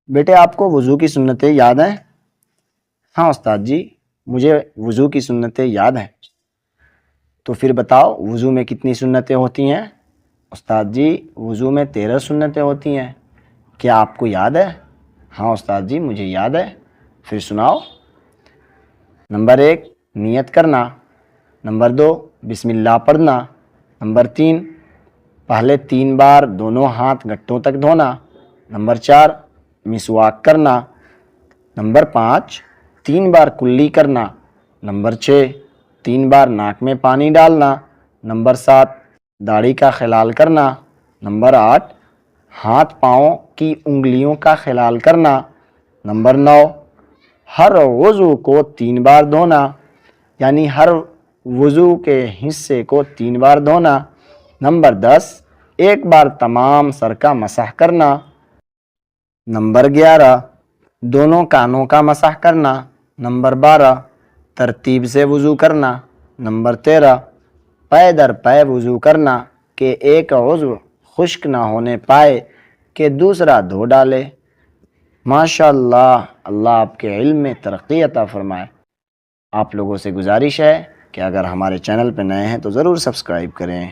بیٹے آپ کو وضو کی سنتیں یاد ہیں؟ ہاں استاد جی مجھے وضو کی سنتیں یاد ہیں۔ تو پھر بتاؤ وضو میں کتنی سنتیں ہوتی ہیں؟ استاد جی وضو میں 13 سنتیں ہوتی ہیں۔ کیا آپ کو یاد ہے؟ ہاں استاد جی مجھے یاد ہے۔ پھر سناؤ۔ نمبر 1 نیت کرنا، نمبر 2 بسم اللہ پڑھنا، نمبر 3 پہلے 3 بار دونوں ہاتھ گھٹوں تک دھونا، نمبر 4 مسواک کرنا، نمبر 5 3 بار کلی کرنا، نمبر 6 3 بار ناک میں پانی ڈالنا، نمبر 7 داڑھی کا خلال کرنا، نمبر 8 ہاتھ پاؤں کی انگلیوں کا خلال کرنا، نمبر 9 ہر وضو کو 3 بار دھونا، یعنی ہر وضو کے حصے کو 3 بار دھونا، نمبر 10 ایک بار تمام سر کا مسح کرنا، نمبر 11 دونوں کانوں کا مسح کرنا، نمبر 12 ترتیب سے وضو کرنا، نمبر 13 پے در پے وضو کرنا کہ ایک عضو خشک نہ ہونے پائے کہ دوسرا دھو ڈالے۔ ماشاءاللہ، اللہ آپ کے علم میں ترقی عطا فرمائے۔ آپ لوگوں سے گزارش ہے کہ اگر ہمارے چینل پہ نئے ہیں تو ضرور سبسکرائب کریں۔